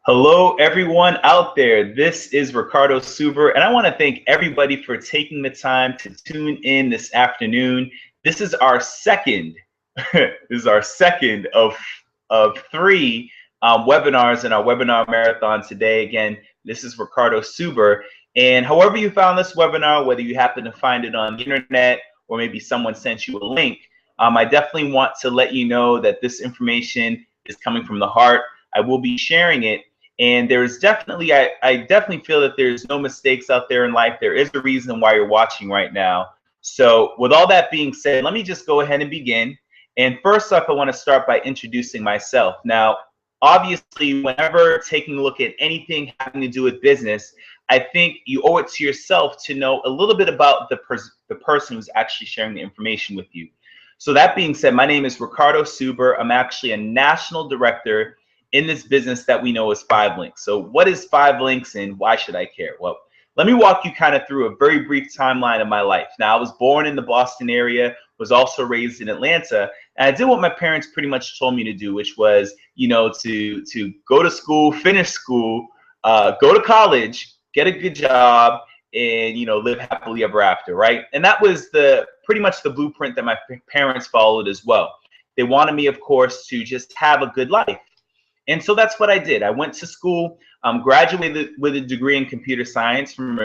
Hello, everyone out there. This is Ricardo Suber, and I want to thank everybody for taking the time to tune in this afternoon. This is our second, this is our second of three webinars in our webinar marathon today. Again, this is Ricardo Suber, and however you found this webinar, whether you happen to find it on the internet or maybe someone sent you a link, I definitely want to let you know that this information is coming from the heart. I will be sharing it. And there's definitely, I definitely feel that there's no mistakes out there in life. There is a reason why you're watching right now. So with all that being said, let me just go ahead and begin. And first off, I want to start by introducing myself. Now, obviously, whenever taking a look at anything having to do with business, I think you owe it to yourself to know a little bit about the person who's actually sharing the information with you. So that being said, my name is Ricardo Suber. I'm actually a national director in this business that we know as 5 Links. So what is 5 Links and why should I care? Well, let me walk you kind of through a very brief timeline of my life. Now, I was born in the Boston area, was also raised in Atlanta, and I did what my parents pretty much told me to do, which was, to go to school, finish school, go to college, get a good job, and, live happily ever after, right? And that was pretty much the blueprint that my parents followed as well. They wanted me, of course, to just have a good life. And so that's what I did. I went to school, graduated with a degree in computer science from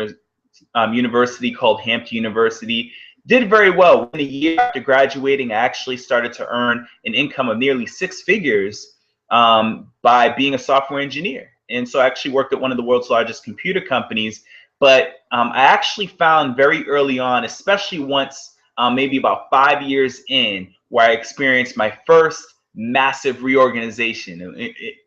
a university called Hampton University. Did very well. Within a year after graduating, I actually started to earn an income of nearly 6 figures by being a software engineer. And so I actually worked at one of the world's largest computer companies. But I actually found very early on, especially once maybe about 5 years in, where I experienced my first massive reorganization,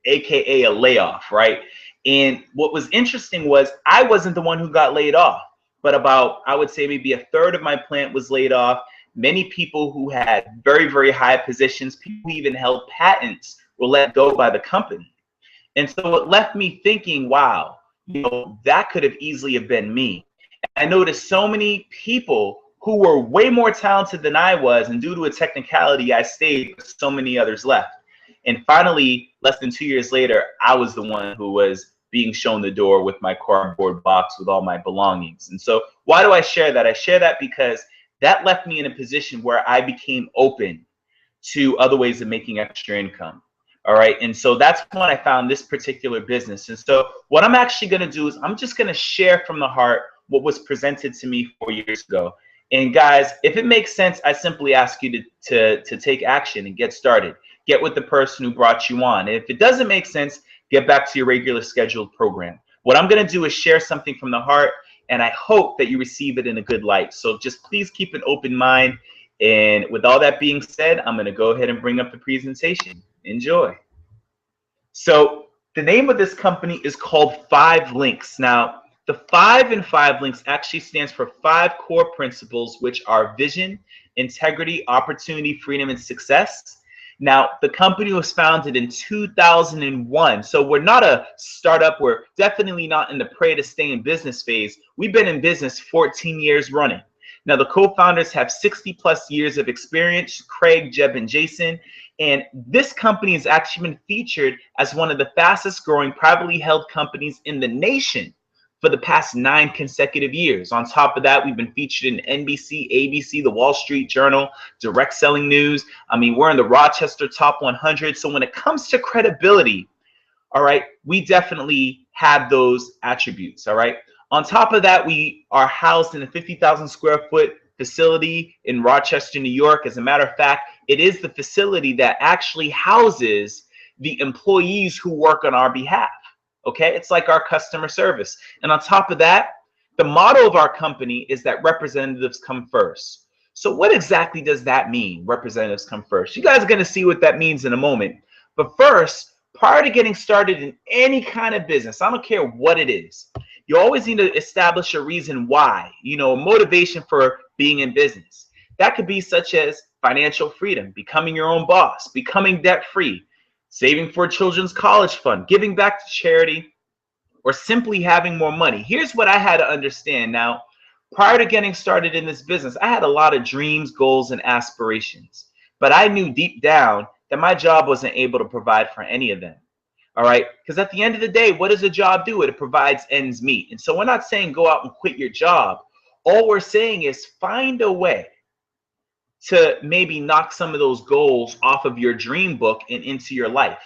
aka a layoff, right? And what was interesting was I wasn't the one who got laid off, but about, I would say, maybe a third of my plant was laid off. Many people who had very, very high positions, people who even held patents, were let go by the company. And so it left me thinking, wow, that could have easily have been me. And I noticed so many people who were way more talented than I was, and due to a technicality, I stayed, but so many others left. And finally, less than 2 years later, I was the one who was being shown the door with my cardboard box with all my belongings. And so why do I share that? I share that because that left me in a position where I became open to other ways of making extra income. All right. And so that's when I found this particular business. And so what I'm actually going to do is I'm just going to share from the heart what was presented to me 4 years ago. And guys, if it makes sense, I simply ask you to take action and get started. Get with the person who brought you on. And if it doesn't make sense, get back to your regular scheduled program. What I'm going to do is share something from the heart, and I hope that you receive it in a good light. So just please keep an open mind. And with all that being said, I'm going to go ahead and bring up the presentation. Enjoy. So the name of this company is called 5 Links. Now, the 5 in 5 Links actually stands for 5 core principles, which are vision, integrity, opportunity, freedom, and success. Now, the company was founded in 2001. So we're not a startup. We're definitely not in the pray to stay in business phase. We've been in business 14 years running. Now, the co-founders have 60 plus years of experience, Craig, Jeb, and Jason. And this company has actually been featured as one of the fastest growing privately held companies in the nation for the past 9 consecutive years. On top of that, we've been featured in NBC, ABC, the Wall Street Journal, Direct Selling News. I mean, we're in the Rochester Top 100. So when it comes to credibility, all right, we definitely have those attributes, all right? On top of that, we are housed in a 50,000 square foot facility in Rochester, New York. As a matter of fact, it is the facility that actually houses the employees who work on our behalf. Okay, it's like our customer service. And on top of that, the motto of our company is that representatives come first. So what exactly does that mean, representatives come first? You guys are going to see what that means in a moment. But first, prior to getting started in any kind of business, I don't care what it is, you always need to establish a reason why, a motivation for being in business. That could be such as financial freedom, becoming your own boss, becoming debt-free, saving for a children's college fund, giving back to charity, or simply having more money. Here's what I had to understand. Now, prior to getting started in this business, I had a lot of dreams, goals, and aspirations, but I knew deep down that my job wasn't able to provide for any of them. All right. Because at the end of the day, what does a job do? It provides ends meet. And so we're not saying go out and quit your job. All we're saying is find a way to maybe knock some of those goals off of your dream book and into your life.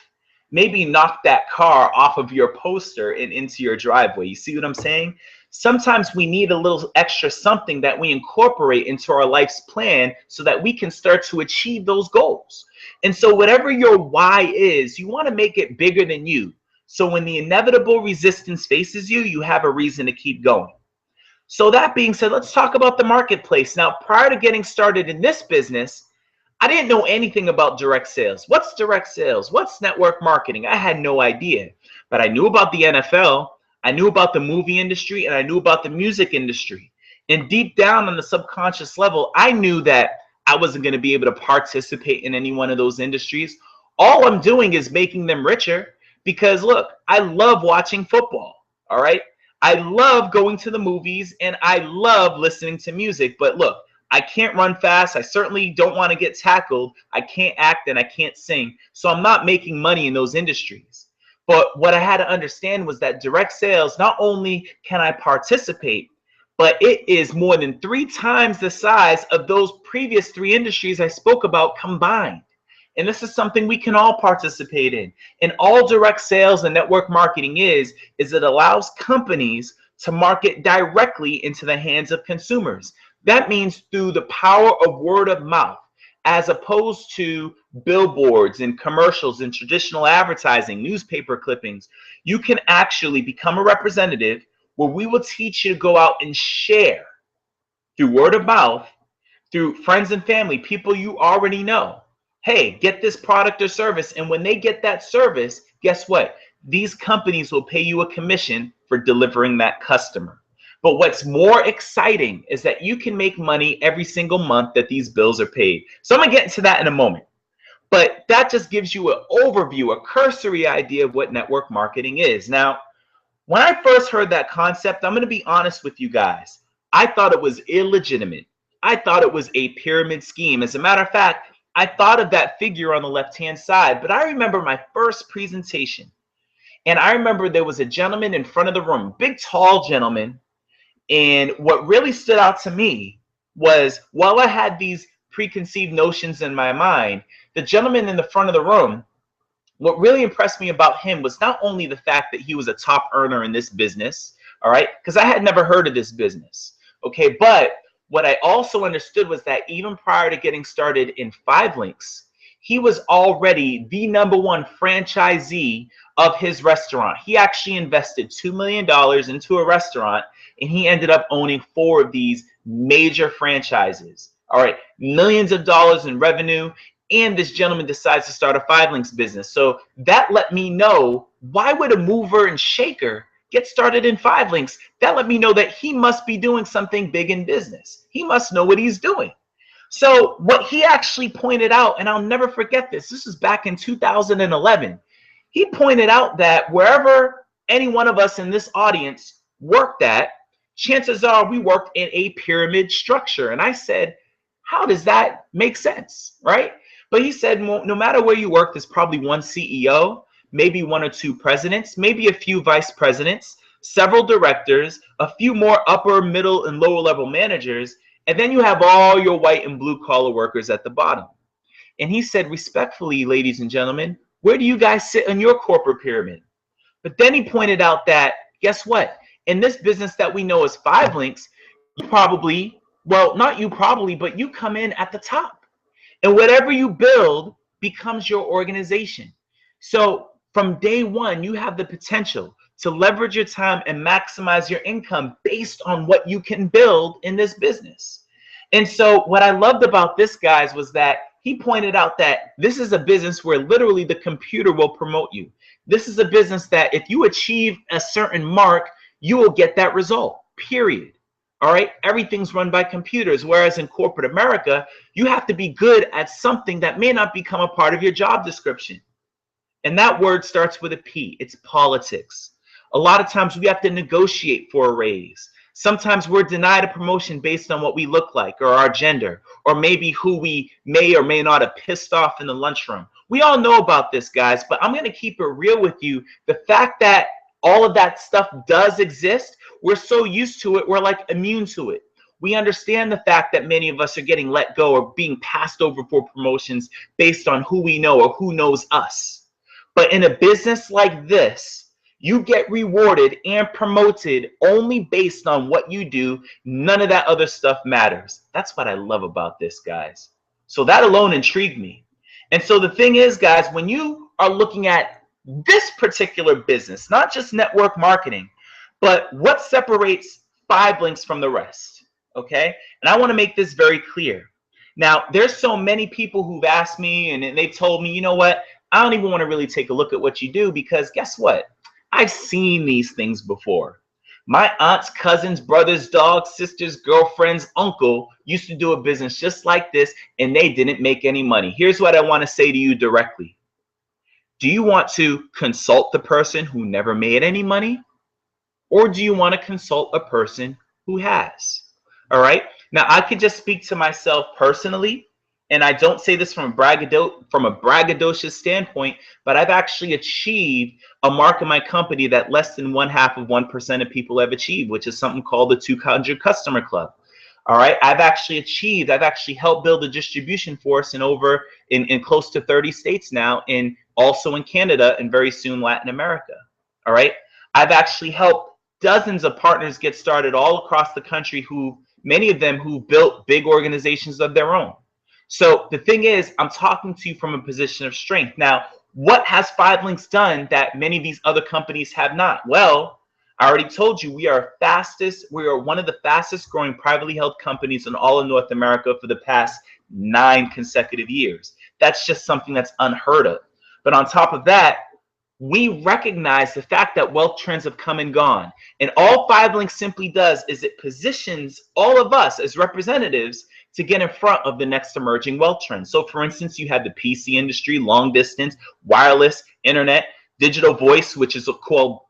Maybe knock that car off of your poster and into your driveway. You see what I'm saying? Sometimes we need a little extra something that we incorporate into our life's plan so that we can start to achieve those goals. And so whatever your why is, you want to make it bigger than you. So when the inevitable resistance faces you, you have a reason to keep going. So that being said, let's talk about the marketplace. Now, prior to getting started in this business, I didn't know anything about direct sales. What's direct sales? What's network marketing? I had no idea. But I knew about the NFL, I knew about the movie industry, and I knew about the music industry. And deep down on the subconscious level, I knew that I wasn't going to be able to participate in any one of those industries. All I'm doing is making them richer because, look, I love watching football, all right? I love going to the movies and I love listening to music. But look, I can't run fast. I certainly don't want to get tackled. I can't act and I can't sing. So I'm not making money in those industries. But what I had to understand was that direct sales, not only can I participate, but it is more than 3 times the size of those previous 3 industries I spoke about combined. And this is something we can all participate in. And all direct sales and network marketing is it allows companies to market directly into the hands of consumers. That means through the power of word of mouth, as opposed to billboards and commercials and traditional advertising, newspaper clippings. You can actually become a representative where we will teach you to go out and share through word of mouth, through friends and family, people you already know. Hey, get this product or service. And when they get that service, guess what? These companies will pay you a commission for delivering that customer. But what's more exciting is that you can make money every single month that these bills are paid. So I'm going to get into that in a moment. But that just gives you an overview, a cursory idea of what network marketing is. Now, when I first heard that concept, I'm going to be honest with you guys. I thought it was illegitimate. I thought it was a pyramid scheme. As a matter of fact, I thought of that figure on the left-hand side, but I remember my first presentation. And I remember there was a gentleman in front of the room, big, tall gentleman. And what really stood out to me was, while I had these preconceived notions in my mind, the gentleman in the front of the room, what really impressed me about him was not only the fact that he was a top earner in this business, all right, because I had never heard of this business, okay, but what I also understood was that even prior to getting started in 5 Links, he was already the #1 franchisee of his restaurant. He actually invested $2 million into a restaurant, and he ended up owning 4 of these major franchises. All right, millions of dollars in revenue, and this gentleman decides to start a 5 Links business. So that let me know, why would a mover and shaker get started in 5 Links? That let me know that he must be doing something big in business. He must know what he's doing. So what he actually pointed out, and I'll never forget this, this is back in 2011. He pointed out that wherever any one of us in this audience worked at, chances are we worked in a pyramid structure. And I said, how does that make sense, right? But he said, no matter where you work, there's probably 1 CEO, maybe 1 or 2 presidents, maybe a few vice presidents, several directors, a few more upper, middle, and lower level managers, and then you have all your white and blue collar workers at the bottom. And he said, respectfully, ladies and gentlemen, where do you guys sit on your corporate pyramid? But then he pointed out that, guess what? In this business that we know as 5 Links, you probably, well, not you probably, but you come in at the top. And whatever you build becomes your organization. So from day one, you have the potential to leverage your time and maximize your income based on what you can build in this business. And so what I loved about this, guys, was that he pointed out that this is a business where literally the computer will promote you. This is a business that if you achieve a certain mark, you will get that result, period. All right, everything's run by computers, whereas in corporate America, you have to be good at something that may not become a part of your job description. And that word starts with a P. It's politics. A lot of times we have to negotiate for a raise. Sometimes we're denied a promotion based on what we look like or our gender, or maybe who we may or may not have pissed off in the lunchroom. We all know about this, guys, but I'm going to keep it real with you. The fact that all of that stuff does exist, we're so used to it, we're like immune to it. We understand the fact that many of us are getting let go or being passed over for promotions based on who we know or who knows us. But in a business like this, you get rewarded and promoted only based on what you do. None of that other stuff matters. That's what I love about this, guys. So that alone intrigued me. And so the thing is, guys, when you are looking at this particular business, not just network marketing, but what separates 5links from the rest, okay? And I want to make this very clear. Now, there's so many people who've asked me and they've told me, you know what? I don't even want to really take a look at what you do because guess what? I've seen these things before. My aunt's cousins, brothers, dogs, sisters, girlfriends, uncle used to do a business just like this and they didn't make any money. Here's what I want to say to you directly. Do you want to consult the person who never made any money? Or do you want to consult a person who has? All right. Now, I could just speak to myself personally, and I don't say this from a braggadocious standpoint, but I've actually achieved a mark in my company that less than 0.5% of people have achieved, which is something called the 200 Customer Club. All right. I've actually helped build a distribution force in close to 30 states now, and also in Canada and very soon Latin America. All right. I've actually helped dozens of partners get started all across the country many of them who built big organizations of their own. So the thing is, I'm talking to you from a position of strength. Now, what has 5links done that many of these other companies have not? Well, I already told you we are one of the fastest growing privately held companies in all of North America for the past 9 consecutive years. That's just something that's unheard of. But on top of that, we recognize the fact that wealth trends have come and gone. And all 5links simply does is it positions all of us as representatives to get in front of the next emerging wealth trends. So for instance, you have the PC industry, long distance, wireless, internet, digital voice, which is called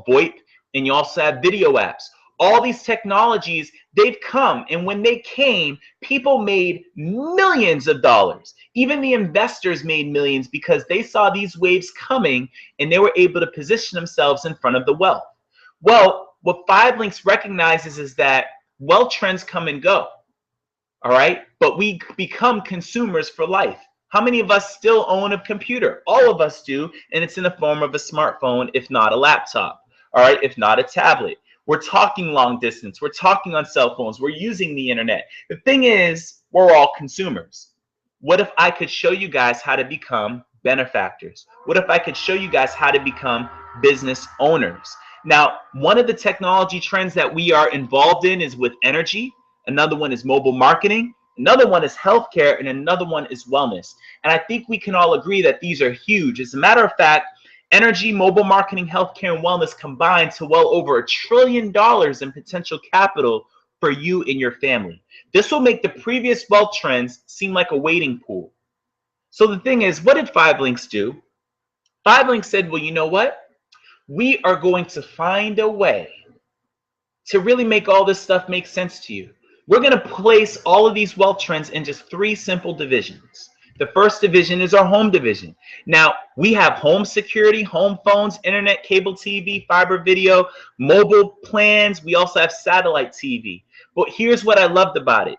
VoIP, and you also have video apps. All these technologies, they've come, and when they came, people made millions of dollars. Even the investors made millions because they saw these waves coming and they were able to position themselves in front of the wealth. Well, what 5links recognizes is that wealth trends come and go, all right? But we become consumers for life. How many of us still own a computer? All of us do, and it's in the form of a smartphone, if not a laptop, all right, if not a tablet. We're talking long distance. We're talking on cell phones. We're using the internet. The thing is, we're all consumers. What if I could show you guys how to become benefactors? What if I could show you guys how to become business owners? Now, one of the technology trends that we are involved in is with energy. Another one is mobile marketing. Another one is healthcare. And another one is wellness. And I think we can all agree that these are huge. As a matter of fact, energy, mobile marketing, healthcare, and wellness combined to well over $1 trillion in potential capital for you and your family. This will make the previous wealth trends seem like a waiting pool. So the thing is, what did 5links do? 5links said, well, you know what? We are going to find a way to really make all this stuff make sense to you. We're going to place all of these wealth trends in just 3 simple divisions. The first division is our home division. Now, we have home security, home phones, internet, cable TV, fiber video, mobile plans. We also have satellite TV. But here's what I loved about it.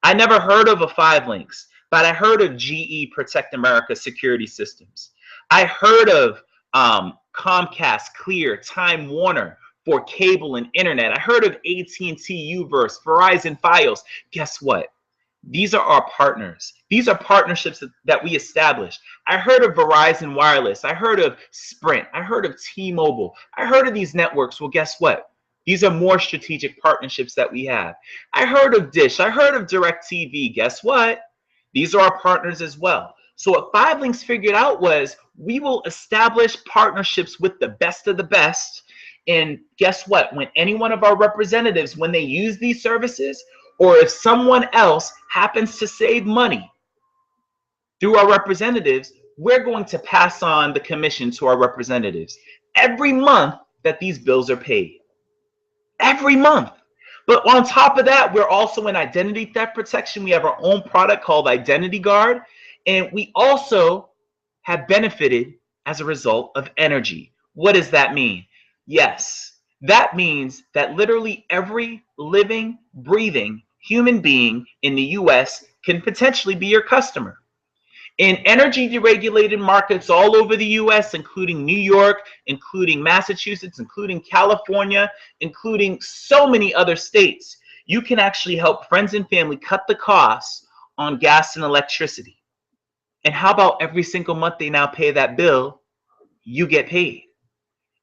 I never heard of a 5links, but I heard of GE Protect America Security Systems. I heard of Comcast, Clear, Time Warner for cable and internet. I heard of AT&T Uverse, Verizon Fios. Guess what? These are our partners. These are partnerships that we established. I heard of Verizon Wireless. I heard of Sprint. I heard of T-Mobile. I heard of these networks. Well, guess what? These are more strategic partnerships that we have. I heard of Dish. I heard of DirecTV. Guess what? These are our partners as well. So what 5links figured out was we will establish partnerships with the best of the best. And guess what? When any one of our representatives, when they use these services, or if someone else happens to save money through our representatives, we're going to pass on the commission to our representatives every month that these bills are paid. Every month. But on top of that, we're also in identity theft protection. We have our own product called Identity Guard. And we also have benefited as a result of energy. What does that mean? Yes, that means that literally every living, breathing human being in the US can potentially be your customer. In energy deregulated markets all over the US, including New York, including Massachusetts, including California, including so many other states, you can actually help friends and family cut the costs on gas and electricity. And how about every single month they now pay that bill, you get paid.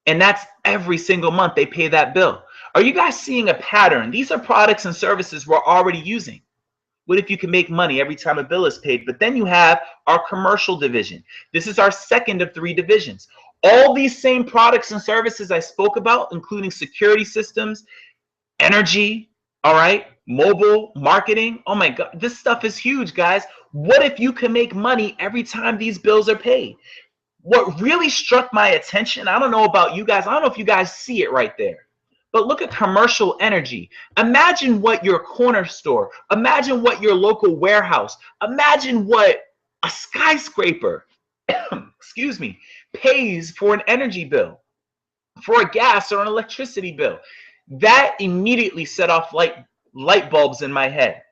And that's every single month they pay that bill. Are you guys seeing a pattern? These are products and services we're already using. What if you can make money every time a bill is paid? But then you have our commercial division. This is our second of 3 divisions. All these same products and services I spoke about, including security systems, energy, all right, mobile marketing. Oh my God, this stuff is huge, guys. What if you can make money every time these bills are paid? What really struck my attention, I don't know about you guys, I don't know if you guys see it right there, but look at commercial energy. Imagine what your corner store, imagine what your local warehouse, imagine what a skyscraper, excuse me, pays for an energy bill, for a gas or an electricity bill. That immediately set off light bulbs in my head.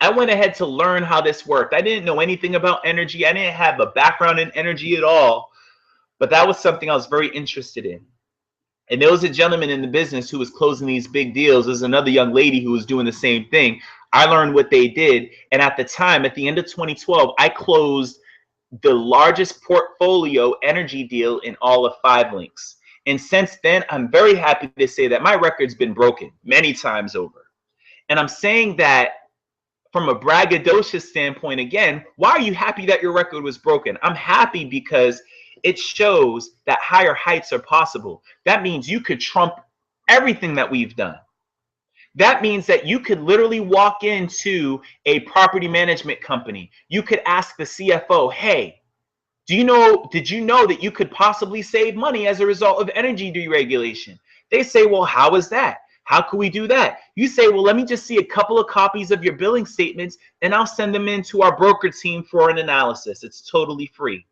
I went ahead to learn how this worked. I didn't know anything about energy. I didn't have a background in energy at all, but that was something I was very interested in. And there was a gentleman in the business who was closing these big deals. There's another young lady who was doing the same thing. I learned what they did. And at the time, at the end of 2012, I closed the largest portfolio energy deal in all of 5 links. And since then, I'm very happy to say that my record's been broken many times over. And I'm saying that from a braggadocious standpoint, again, why are you happy that your record was broken? I'm happy because it shows that higher heights are possible. That means you could trump everything that we've done. That means that you could literally walk into a property management company. You could ask the CFO, hey, did you know that you could possibly save money as a result of energy deregulation? They say, well, how is that? How can we do that? You say, well, let me just see a couple of copies of your billing statements and I'll send them in to our broker team for an analysis. It's totally free.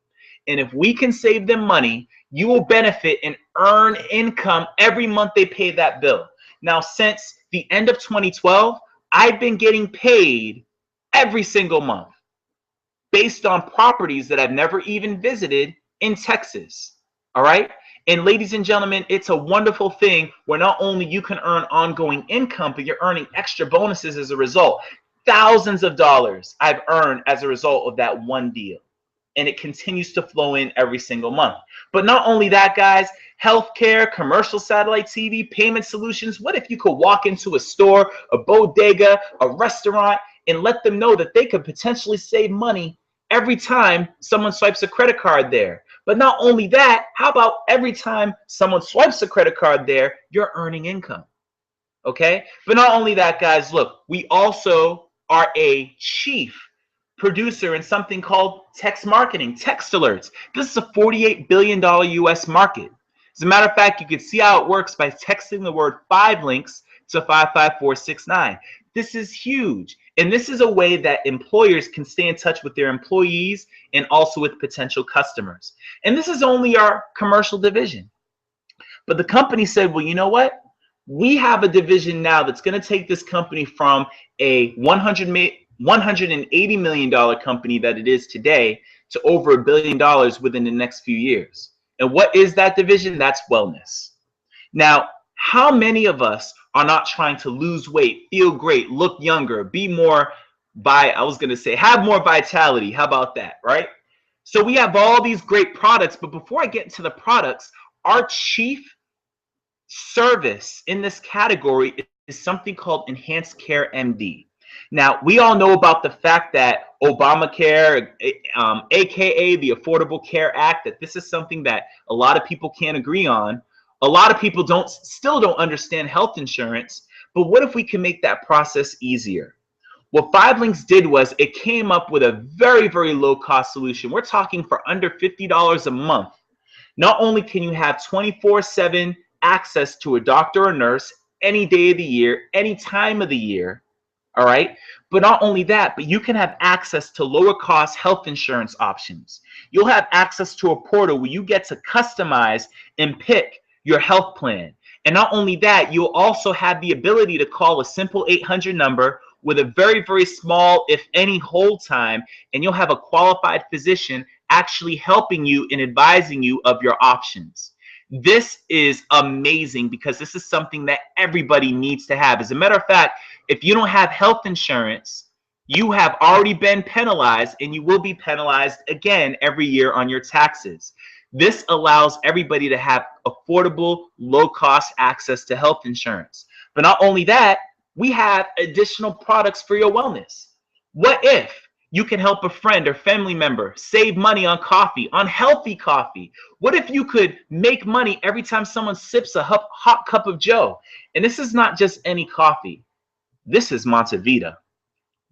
And if we can save them money, you will benefit and earn income every month they pay that bill. Now, since the end of 2012, I've been getting paid every single month based on properties that I've never even visited in Texas. All right. And ladies and gentlemen, it's a wonderful thing where not only you can earn ongoing income, but you're earning extra bonuses as a result. Thousands of dollars I've earned as a result of that one deal. And it continues to flow in every single month. But not only that, guys, healthcare, commercial satellite TV, payment solutions. What if you could walk into a store, a bodega, a restaurant, and let them know that they could potentially save money every time someone swipes a credit card there? But not only that, how about every time someone swipes a credit card there, you're earning income? Okay? But not only that, guys, look, we also are a chief producer in something called text marketing, text alerts. This is a $48 billion US market. As a matter of fact, you can see how it works by texting the word 5 links to 55469. This is huge. And this is a way that employers can stay in touch with their employees and also with potential customers. And this is only our commercial division. But the company said, well, you know what? We have a division now that's going to take this company from a $180 million company that it is today to over $1 billion within the next few years. And what is that division? That's wellness. Now, how many of us are not trying to lose weight, feel great, look younger, be more have more vitality? How about that, right? So we have all these great products, but before I get into the products, our chief service in this category is something called Enhanced Care MD. Now, we all know about the fact that Obamacare, aka the Affordable Care Act, that this is something that a lot of people can't agree on. A lot of people still don't understand health insurance, but what if we can make that process easier? What 5 Links did was it came up with a very, very low cost solution. We're talking for under $50 a month. Not only can you have 24/7 access to a doctor or nurse any day of the year, any time of the year, All right. But not only that, but you can have access to lower cost health insurance options. You'll have access to a portal where you get to customize and pick your health plan. And not only that, you'll also have the ability to call a simple 800 number with a very, very small, if any, hold time, and you'll have a qualified physician actually helping you and advising you of your options. This is amazing because this is something that everybody needs to have. As a matter of fact, if you don't have health insurance, you have already been penalized, and you will be penalized again every year on your taxes. This allows everybody to have affordable, low-cost access to health insurance. But not only that, we have additional products for your wellness. What if you can help a friend or family member save money on coffee, on healthy coffee? What if you could make money every time someone sips a hot cup of Joe? And this is not just any coffee. This is Montevita.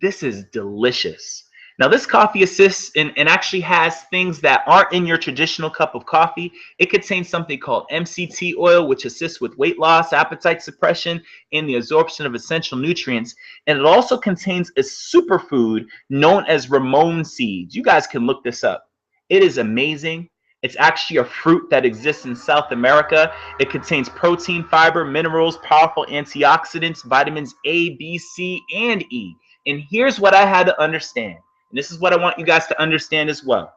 This is delicious. Now, this coffee assists and actually has things that aren't in your traditional cup of coffee. It contains something called MCT oil, which assists with weight loss, appetite suppression, and the absorption of essential nutrients. And it also contains a superfood known as Ramon seeds. You guys can look this up. It is amazing. It's actually a fruit that exists in South America. It contains protein, fiber, minerals, powerful antioxidants, vitamins A, B, C, and E. And here's what I had to understand. And this is what I want you guys to understand as well.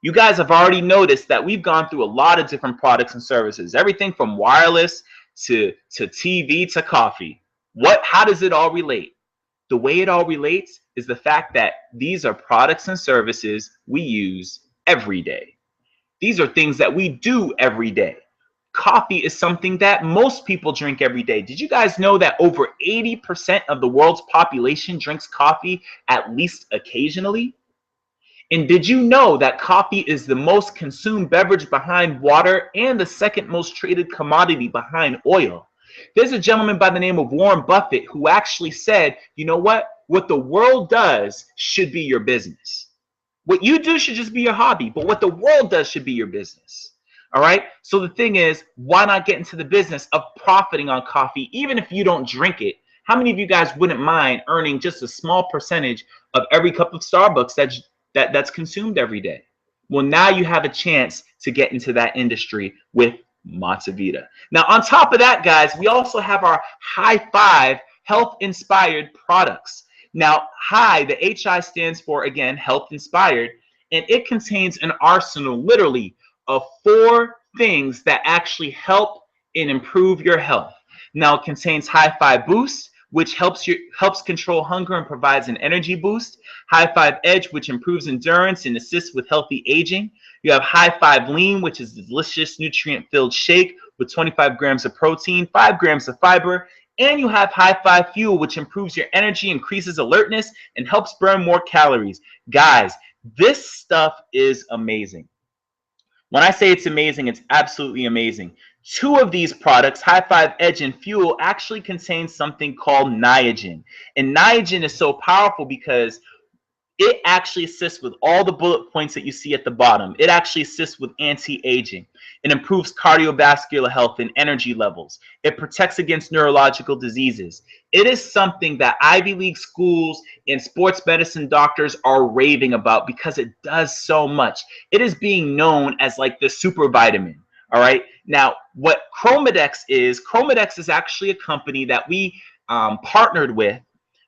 You guys have already noticed that we've gone through a lot of different products and services, everything from wireless to TV to coffee. How does it all relate? The way it all relates is the fact that these are products and services we use every day. These are things that we do every day. Coffee is something that most people drink every day. Did you guys know that over 80% of the world's population drinks coffee at least occasionally? And did you know that coffee is the most consumed beverage behind water and the second most traded commodity behind oil? There's a gentleman by the name of Warren Buffett who actually said, you know what? What the world does should be your business. What you do should just be your hobby, but what the world does should be your business. All right. So the thing is, why not get into the business of profiting on coffee, even if you don't drink it? How many of you guys wouldn't mind earning just a small percentage of every cup of Starbucks that's consumed every day? Well, now you have a chance to get into that industry with Montevita. Now, on top of that, guys, we also have our High Five health-inspired products. Now, HI, the HI stands for, again, health-inspired, and it contains an arsenal, literally, of 4 things that actually help and improve your health. Now, it contains High Five Boost, which helps control hunger and provides an energy boost. High Five Edge, which improves endurance and assists with healthy aging. You have High Five Lean, which is a delicious nutrient-filled shake with 25 grams of protein, 5 grams of fiber. And you have High Five Fuel, which improves your energy, increases alertness, and helps burn more calories. Guys, this stuff is amazing. When I say it's amazing, it's absolutely amazing. 2 of these products, High Five Edge and Fuel, actually contain something called Niagen. And Niagen is so powerful because it actually assists with all the bullet points that you see at the bottom. It actually assists with anti-aging. It improves cardiovascular health and energy levels. It protects against neurological diseases. It is something that Ivy League schools and sports medicine doctors are raving about because it does so much. It is being known as like the super vitamin. All right. Now, what Chromadex is actually a company that we partnered with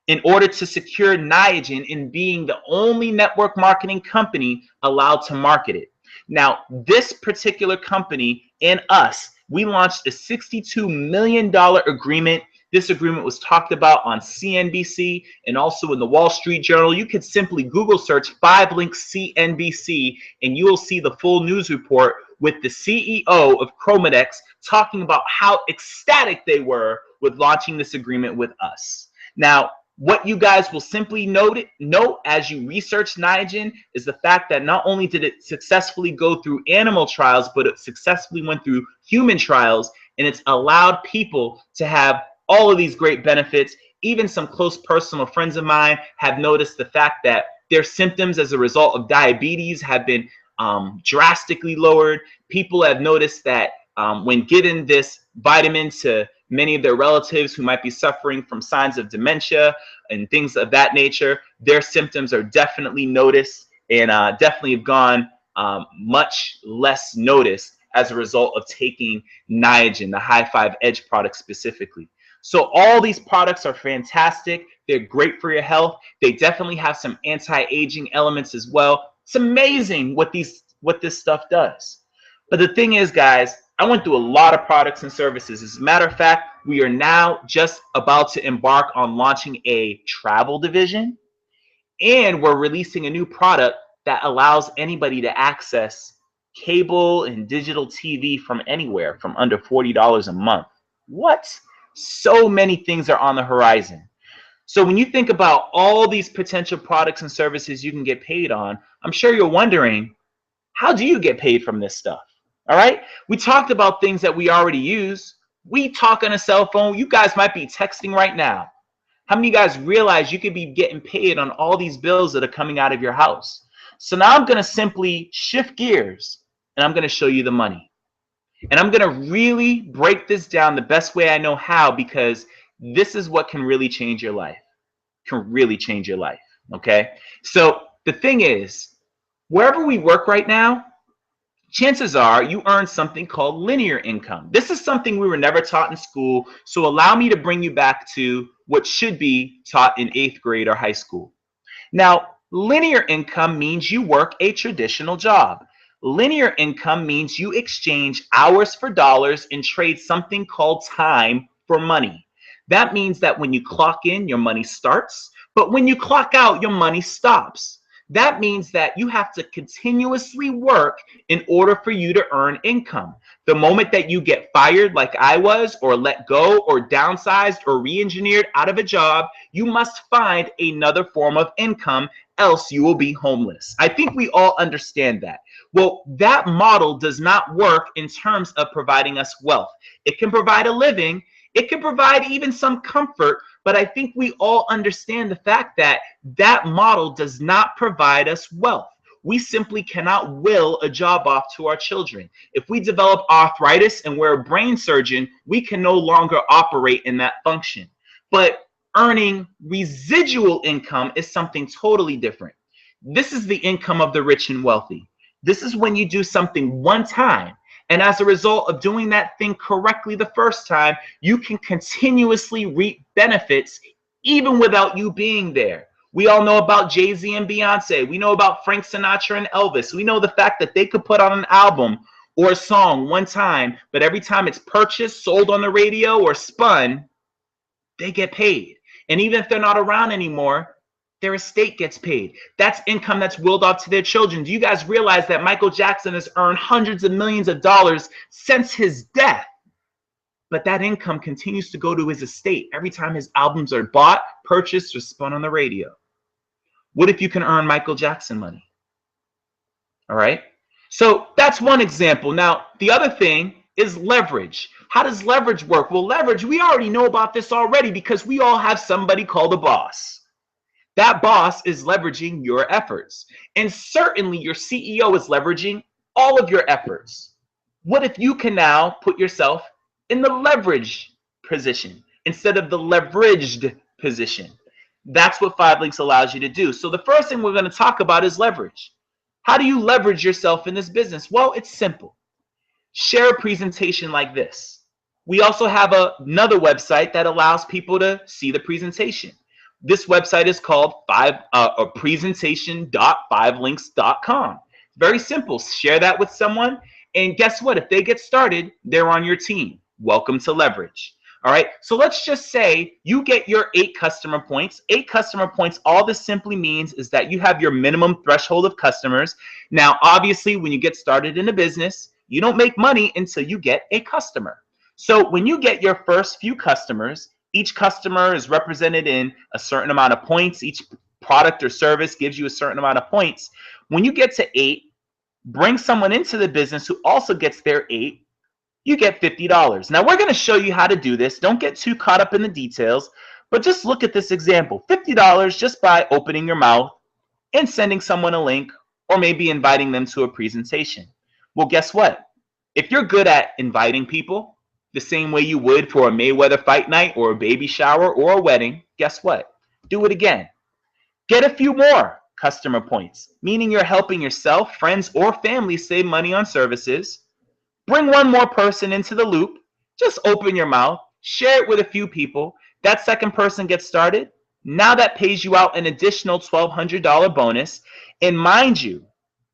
in order to secure Niagen in being the only network marketing company allowed to market it. Now, this particular company and us, we launched a $62 million agreement. This agreement was talked about on CNBC and also in the Wall Street Journal. You could simply Google search 5-link CNBC and you will see the full news report with the CEO of Chromadex talking about how ecstatic they were with launching this agreement with us. Now, what you guys will simply note as you research Niagen is the fact that not only did it successfully go through animal trials, but it successfully went through human trials, and it's allowed people to have all of these great benefits. Even some close personal friends of mine have noticed the fact that their symptoms as a result of diabetes have been drastically lowered. People have noticed that when given this vitamin to many of their relatives who might be suffering from signs of dementia and things of that nature, their symptoms are definitely noticed and definitely have gone much less noticed as a result of taking Niagen, the High Five Edge product specifically. So all these products are fantastic. They're great for your health. They definitely have some anti-aging elements as well. It's amazing what this stuff does. But the thing is, guys, I went through a lot of products and services. As a matter of fact, we are now just about to embark on launching a travel division, and we're releasing a new product that allows anybody to access cable and digital TV from anywhere from under $40 a month. What? So many things are on the horizon. So when you think about all these potential products and services you can get paid on, I'm sure you're wondering, how do you get paid from this stuff? All right. We talked about things that we already use. We talk on a cell phone. You guys might be texting right now. How many of you guys realize you could be getting paid on all these bills that are coming out of your house? So now I'm going to simply shift gears and I'm going to show you the money. And I'm going to really break this down the best way I know how, because this is what can really change your life. Can really change your life. Okay. So the thing is, wherever we work right now, chances are you earn something called linear income. This is something we were never taught in school. So allow me to bring you back to what should be taught in 8th grade or high school. Now, linear income means you work a traditional job. Linear income means you exchange hours for dollars and trade something called time for money. That means that when you clock in, your money starts, but when you clock out, your money stops. That means that you have to continuously work in order for you to earn income. The moment that you get fired, like I was, or let go, or downsized, or re-engineered out of a job, you must find another form of income, else you will be homeless. I think we all understand that. Well, that model does not work in terms of providing us wealth. It can provide a living, it can provide even some comfort, but I think we all understand the fact that that model does not provide us wealth. We simply cannot will a job off to our children. If we develop arthritis and we're a brain surgeon, we can no longer operate in that function. But earning residual income is something totally different. This is the income of the rich and wealthy. This is when you do something one time, and as a result of doing that thing correctly the first time, you can continuously reap benefits even without you being there. We all know about Jay-Z and Beyonce. We know about Frank Sinatra and Elvis. We know the fact that they could put on an album or a song one time, but every time it's purchased, sold on the radio, or spun, they get paid. And even if they're not around anymore, their estate gets paid. That's income that's willed off to their children. Do you guys realize that Michael Jackson has earned hundreds of millions of dollars since his death? But that income continues to go to his estate every time his albums are bought, purchased, or spun on the radio. What if you can earn Michael Jackson money? All right. So that's one example. Now, the other thing is leverage. How does leverage work? Well, leverage, we already know about this already because we all have somebody called a boss. That boss is leveraging your efforts. And certainly your CEO is leveraging all of your efforts. What if you can now put yourself in the leverage position instead of the leveraged position? That's what 5 Links allows you to do. So the first thing we're going to talk about is leverage. How do you leverage yourself in this business? Well, it's simple. Share a presentation like this. We also have another website that allows people to see the presentation. This website is called presentation.5links.com. Very simple. Share that with someone, and guess what? If they get started, they're on your team. Welcome to leverage. All right. So let's just say you get your 8 customer points. 8 customer points. All this simply means is that you have your minimum threshold of customers. Now, obviously, when you get started in a business, you don't make money until you get a customer. So when you get your first few customers, each customer is represented in a certain amount of points. Each product or service gives you a certain amount of points. When you get to 8, bring someone into the business who also gets their 8, you get $50. Now, we're going to show you how to do this. Don't get too caught up in the details, but just look at this example. $50 just by opening your mouth and sending someone a link, or maybe inviting them to a presentation. Well, guess what? If you're good at inviting people, the same way you would for a Mayweather fight night or a baby shower or a wedding, guess what? Do it again. Get a few more customer points, meaning you're helping yourself, friends, or family save money on services. Bring one more person into the loop. Just open your mouth, share it with a few people. That second person gets started. Now that pays you out an additional $1,200 bonus. And mind you,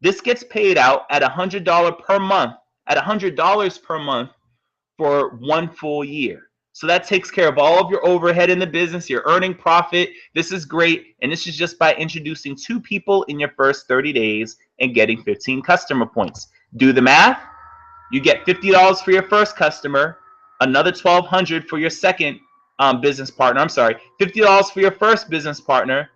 this gets paid out at $100 per month, at $100 per month for 1 full year. So that takes care of all of your overhead in the business. You're earning profit. This is great. And this is just by introducing 2 people in your first 30 days and getting 15 customer points. Do the math. You get $50 for your first customer, another $1,200 for your second business partner. I'm sorry, $50 for your first business partner,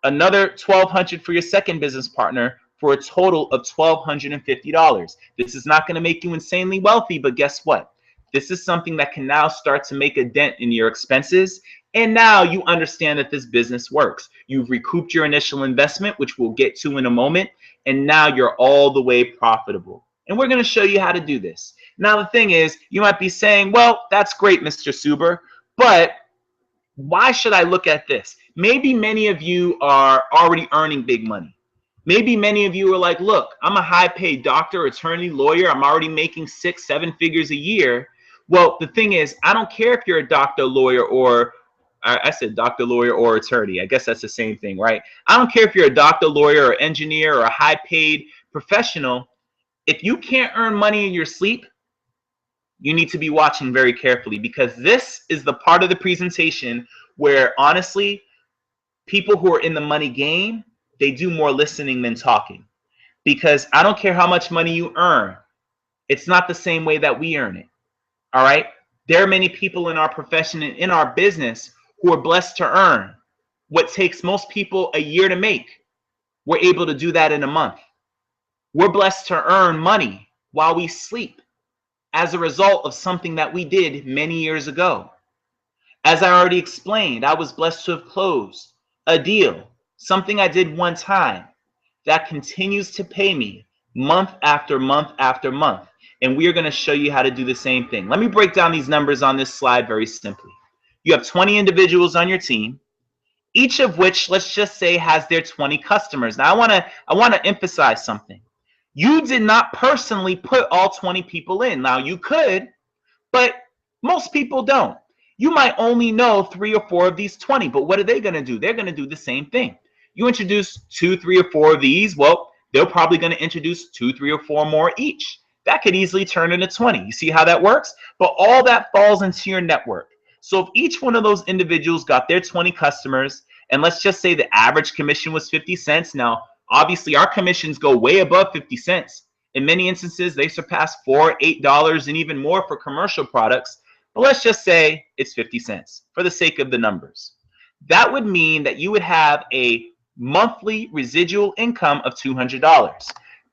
another $1,200 for your second business partner, for a total of $1,250. This is not going to make you insanely wealthy, but guess what? This is something that can now start to make a dent in your expenses. And now you understand that this business works. You've recouped your initial investment, which we'll get to in a moment. And now you're all the way profitable. And we're going to show you how to do this. Now, the thing is, you might be saying, well, that's great, Mr. Suber, but why should I look at this? Maybe many of you are already earning big money. Maybe many of you are like, look, I'm a high-paid doctor, attorney, lawyer. I'm already making 6, 7 figures a year. Well, the thing is, I don't care if you're a doctor, lawyer, or I said doctor, lawyer, or attorney. I guess that's the same thing, right? I don't care if you're a doctor, lawyer, or engineer, or a high-paid professional. If you can't earn money in your sleep, you need to be watching very carefully, because this is the part of the presentation where, honestly, people who are in the money game, they do more listening than talking. Because I don't care how much money you earn, it's not the same way that we earn it. All right? There are many people in our profession and in our business who are blessed to earn what takes most people a year to make. We're able to do that in a month. We're blessed to earn money while we sleep as a result of something that we did many years ago. As I already explained, I was blessed to have closed a deal, something I did one time, that continues to pay me month after month after month. And we are going to show you how to do the same thing. Let me break down these numbers on this slide very simply. You have 20 individuals on your team, each of which, let's just say, has their 20 customers. Now, I want to emphasize something. You did not personally put all 20 people in. Now, you could, but most people don't. You might only know 3 or 4 of these 20, but what are they going to do? They're going to do the same thing. You introduce 2, 3, or 4 of these, well, they're probably going to introduce 2, 3, or 4 more each. That could easily turn into 20. You see how that works? But all that falls into your network. So if each one of those individuals got their 20 customers, and let's just say the average commission was 50 cents. Now, obviously, our commissions go way above 50 cents. In many instances, they surpass $4, $8, and even more for commercial products. But let's just say it's 50 cents for the sake of the numbers. That would mean that you would have a monthly residual income of $200.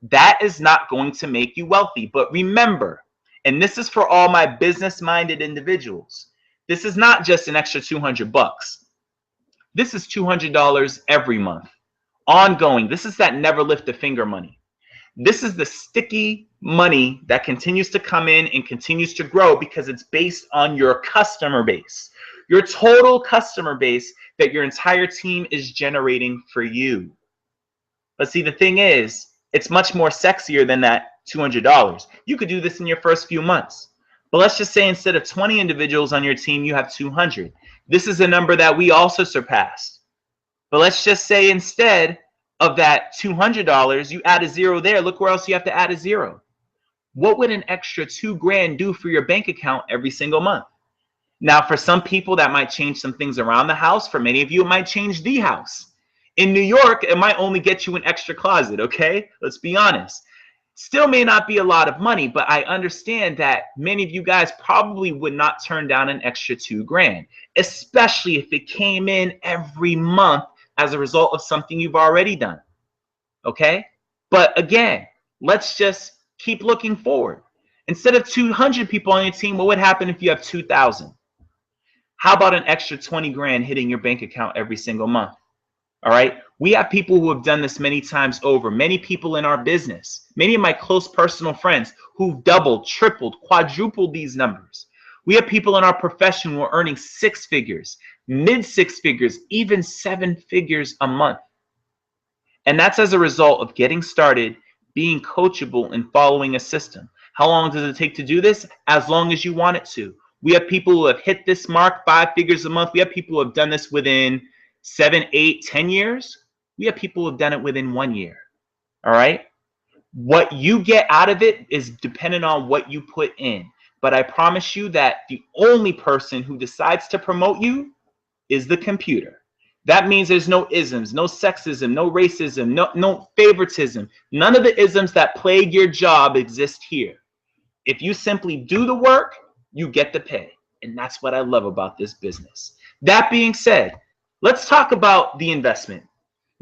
That is not going to make you wealthy. But remember, and this is for all my business-minded individuals, this is not just an extra 200 bucks. This is $200 every month, ongoing. This is that never lift a finger money. This is the sticky money that continues to come in and continues to grow because it's based on your customer base, your total customer base that your entire team is generating for you. But see, the thing is, it's much more sexier than that $200. You could do this in your first few months. But let's just say instead of 20 individuals on your team, you have 200. This is a number that we also surpassed. But let's just say instead of that $200, you add a zero there. Look where else you have to add a zero. What would an extra $2 grand do for your bank account every single month? Now, for some people, that might change some things around the house. For many of you, it might change the house. In New York, it might only get you an extra closet, okay? Let's be honest. Still may not be a lot of money, but I understand that many of you guys probably would not turn down an extra $2 grand, especially if it came in every month as a result of something you've already done, okay? But again, let's just keep looking forward. Instead of 200 people on your team, what would happen if you have 2,000? How about an extra 20 grand hitting your bank account every single month? All right. We have people who have done this many times over. Many people in our business, many of my close personal friends who've doubled, tripled, quadrupled these numbers. We have people in our profession who are earning 6 figures, mid 6 figures, even 7 figures a month. And that's as a result of getting started, being coachable, and following a system. How long does it take to do this? As long as you want it to. We have people who have hit this mark, 5 figures a month. We have people who have done this within 7, 8, 10 years. We have people who have done it within 1 year. All right? What you get out of it is dependent on what you put in. But I promise you that the only person who decides to promote you is the computer. That means there's no isms, no sexism, no racism, no favoritism. None of the isms that plague your job exist here. If you simply do the work, you get the pay. And that's what I love about this business. That being said, let's talk about the investment.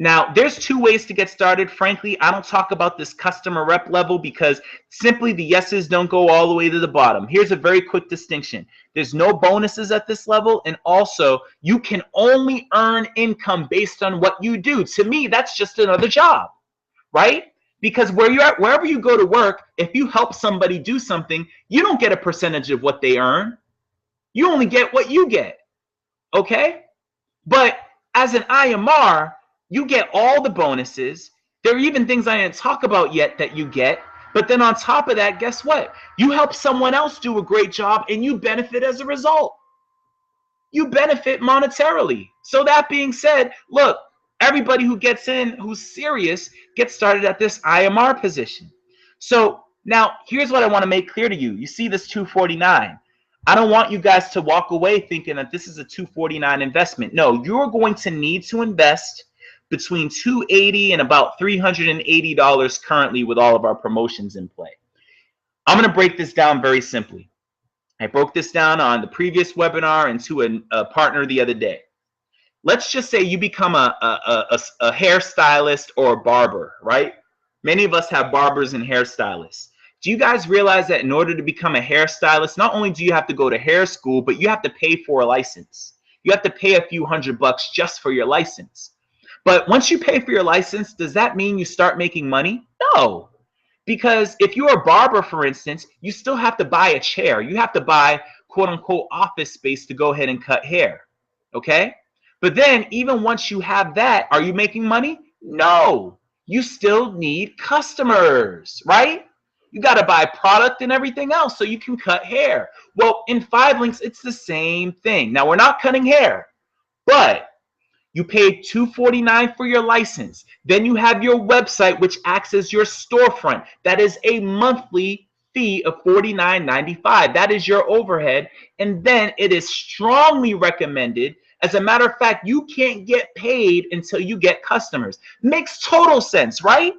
Now, there's 2 ways to get started. Frankly, I don't talk about this customer rep level because simply the yeses don't go all the way to the bottom. Here's a very quick distinction. There's no bonuses at this level, and also you can only earn income based on what you do. To me, that's just another job, right? Because where you're at, wherever you go to work, if you help somebody do something, you don't get a percentage of what they earn. You only get what you get, okay? But as an IMR, you get all the bonuses. There are even things I didn't talk about yet that you get. But then on top of that, guess what? You help someone else do a great job and you benefit as a result. You benefit monetarily. So that being said, look, everybody who gets in, who's serious, gets started at this IMR position. So now here's what I want to make clear to you. You see this 249. I don't want you guys to walk away thinking that this is a 249 investment. No, you're going to need to invest between $280 and about $380 currently with all of our promotions in play. I'm going to break this down very simply. I broke this down on the previous webinar and to a partner the other day. Let's just say you become a hairstylist or a barber, right? Many of us have barbers and hairstylists. Do you guys realize that in order to become a hairstylist, not only do you have to go to hair school, but you have to pay for a license. You have to pay a few $100 just for your license. But once you pay for your license, does that mean you start making money? No. Because if you're a barber, for instance, you still have to buy a chair. You have to buy, quote unquote, office space to go ahead and cut hair. Okay? But then even once you have that, are you making money? No. You still need customers, right? You got to buy product and everything else so you can cut hair. Well, in 5 links, it's the same thing. Now, we're not cutting hair, but you paid $249 for your license. Then you have your website, which acts as your storefront. That is a monthly fee of $49.95. That is your overhead. And then it is strongly recommended. As a matter of fact, you can't get paid until you get customers. Makes total sense, right?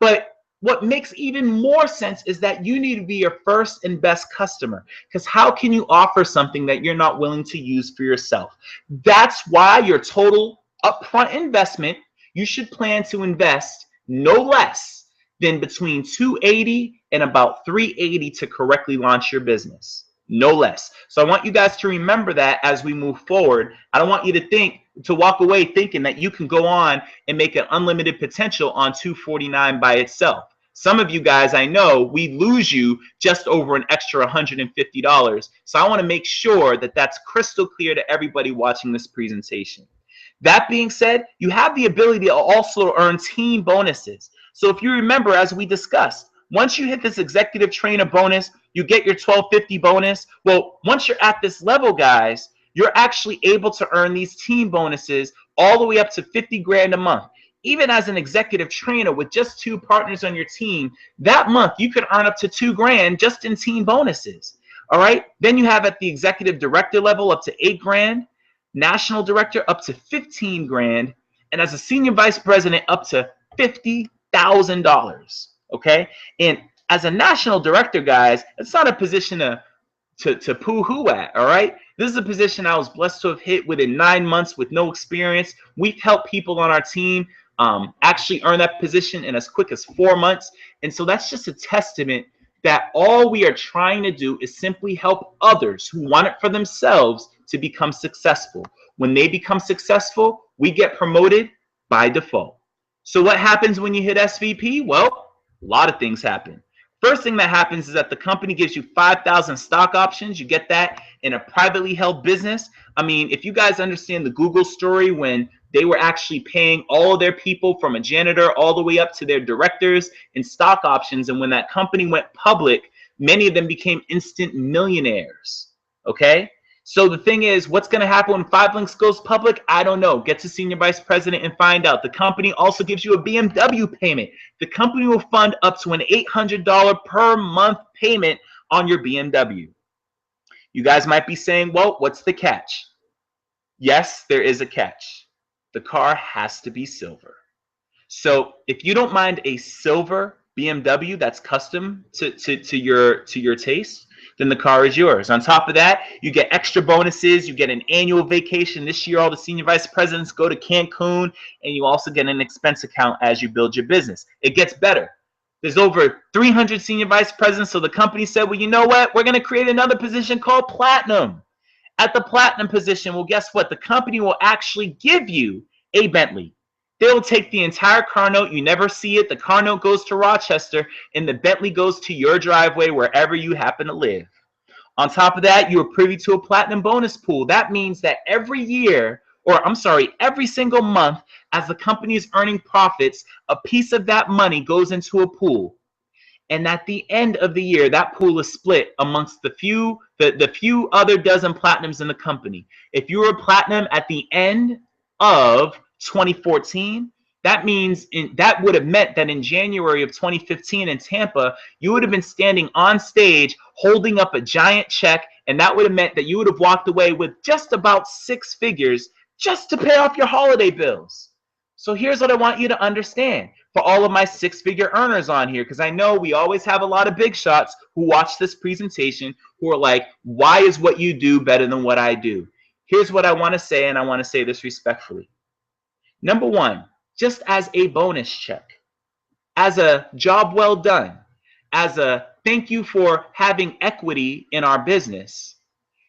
But what makes even more sense is that you need to be your first and best customer. Because how can you offer something that you're not willing to use for yourself? That's why your total upfront investment, you should plan to invest no less than between $280 and about $380 to correctly launch your business. No less. So I want you guys to remember that as we move forward. I don't want you to walk away thinking that you can go on and make an unlimited potential on $249 by itself. Some of you guys, I know, we lose you just over an extra $150. So I want to make sure that that's crystal clear to everybody watching this presentation. That being said, you have the ability to also earn team bonuses. So if you remember, as we discussed, once you hit this executive trainer bonus, you get your $1250 bonus. Well, once you're at this level, guys, you're actually able to earn these team bonuses all the way up to 50 grand a month. Even as an executive trainer with just 2 partners on your team, that month you could earn up to 2 grand just in team bonuses. All right. Then you have at the executive director level up to 8 grand, national director up to 15 grand, and as a senior vice president up to $50,000. Okay. And as a national director, guys, it's not a position to poo-hoo at. All right. This is a position I was blessed to have hit within 9 months with no experience. We've helped people on our team actually earn that position in as quick as 4 months. And so that's just a testament that all we are trying to do is simply help others who want it for themselves to become successful. When they become successful, we get promoted by default. So what happens when you hit SVP? Well, a lot of things happen. First thing that happens is that the company gives you 5,000 stock options. You get that in a privately held business. I mean, if you guys understand the Google story when they were actually paying all their people from a janitor all the way up to their directors in stock options, and when that company went public, many of them became instant millionaires. Okay? So the thing is, what's going to happen when 5links goes public? I don't know. Get to senior vice president and find out. The company also gives you a BMW payment. The company will fund up to an $800 per month payment on your BMW. You guys might be saying, well, what's the catch? Yes, there is a catch. The car has to be silver. So if you don't mind a silver BMW that's custom to your taste, then the car is yours. On top of that, you get extra bonuses. You get an annual vacation. This year, all the senior vice presidents go to Cancun, and you also get an expense account as you build your business. It gets better. There's over 300 senior vice presidents, so the company said, well, you know what? We're going to create another position called Platinum. At the Platinum position, well, guess what? The company will actually give you a Bentley. They'll take the entire car note. You never see it. The car note goes to Rochester, and the Bentley goes to your driveway wherever you happen to live. On top of that, you are privy to a platinum bonus pool. That means that every year, or I'm sorry, every single month, as the company is earning profits, a piece of that money goes into a pool. And at the end of the year, that pool is split amongst the few other dozen platinums in the company. If you were a platinum at the end of 2014, that means that would have meant that in January of 2015 in Tampa, you would have been standing on stage holding up a giant check, and that would have meant that you would have walked away with just about 6 figures just to pay off your holiday bills. So here's what I want you to understand for all of my 6-figure earners on here, because I know we always have a lot of big shots who watch this presentation who are like, why is what you do better than what I do? Here's what I want to say, and I want to say this respectfully. Number one, just as a bonus check, as a job well done, as a thank you for having equity in our business,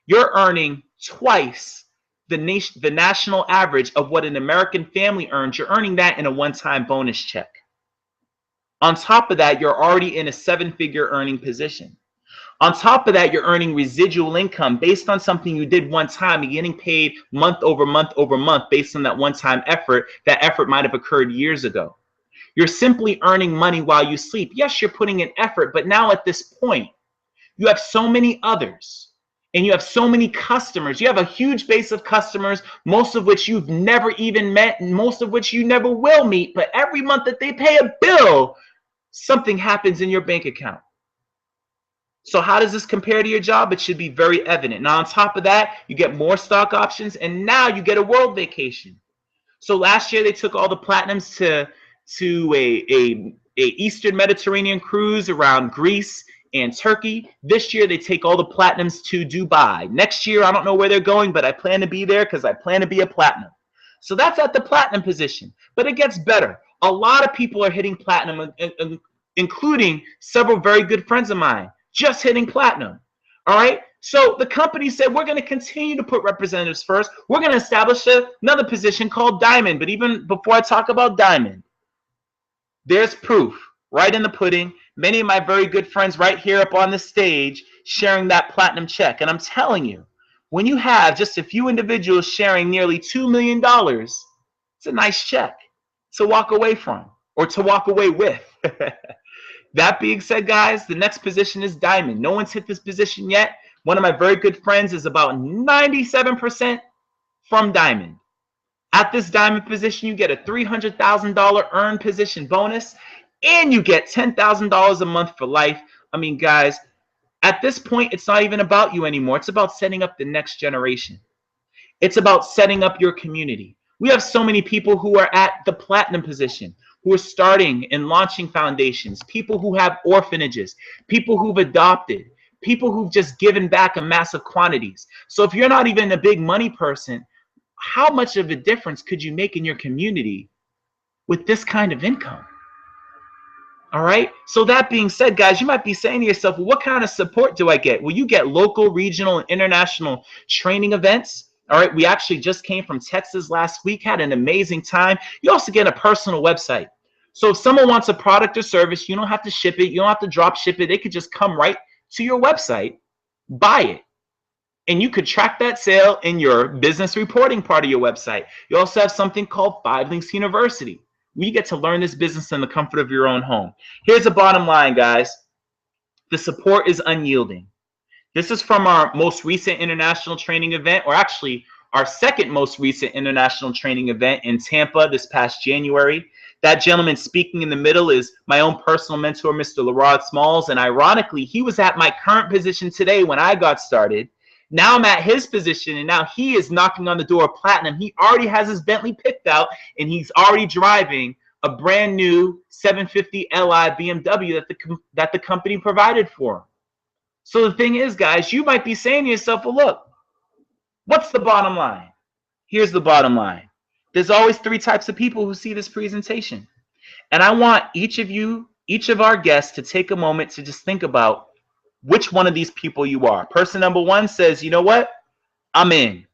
you're earning twice the national average of what an American family earns. You're earning that in a one-time bonus check. On top of that, you're already in a 7-figure earning position. On top of that, you're earning residual income based on something you did one time. You're getting paid month over month over month based on that one-time effort. That effort might have occurred years ago. You're simply earning money while you sleep. Yes, you're putting in effort, but now at this point, you have so many others and you have so many customers. You have a huge base of customers, most of which you've never even met and most of which you never will meet. But every month that they pay a bill, something happens in your bank account. So how does this compare to your job? It should be very evident. Now, on top of that, you get more stock options, and now you get a world vacation. So last year, they took all the platinums to a Eastern Mediterranean cruise around Greece and Turkey. This year, they take all the platinums to Dubai. Next year, I don't know where they're going, but I plan to be there because I plan to be a platinum. So that's at the platinum position. But it gets better. A lot of people are hitting platinum, including several very good friends of mine. Just hitting platinum. All right. So the company said, we're going to continue to put representatives first. We're going to establish another position called diamond. But even before I talk about diamond, there's proof right in the pudding. Many of my very good friends right here up on the stage sharing that platinum check. And I'm telling you, when you have just a few individuals sharing nearly $2 million, it's a nice check to walk away from or to walk away with. That being said, guys, the next position is diamond. No one's hit this position yet. One of my very good friends is about 97% from diamond. At this diamond position, you get a $300,000 earned position bonus, and you get $10,000 a month for life. I mean, guys, at this point, it's not even about you anymore. It's about setting up the next generation. It's about setting up your community. We have so many people who are at the platinum position, who are starting and launching foundations, people who have orphanages, people who've adopted, people who've just given back in massive quantities. So if you're not even a big money person, how much of a difference could you make in your community with this kind of income? All right. So that being said, guys, you might be saying to yourself, well, what kind of support do I get? Well, you get local, regional, and international training events. All right. We actually just came from Texas last week, had an amazing time. You also get a personal website. So if someone wants a product or service, you don't have to ship it. You don't have to drop ship it. They could just come right to your website, buy it. And you could track that sale in your business reporting part of your website. You also have something called 5 Links University. We get to learn this business in the comfort of your own home. Here's the bottom line, guys. The support is unyielding. This is from our most recent international training event, or actually our second most recent international training event in Tampa this past January. That gentleman speaking in the middle is my own personal mentor, Mr. Larod Smalls. And ironically, he was at my current position today when I got started. Now I'm at his position, and now he is knocking on the door of platinum. He already has his Bentley picked out, and he's already driving a brand new 750 Li BMW that the company provided for him. So the thing is, guys, you might be saying to yourself, well, look, what's the bottom line? Here's the bottom line. There's always 3 types of people who see this presentation. And I want each of our guests to take a moment to just think about which one of these people you are. Person number 1 says, you know what? I'm in.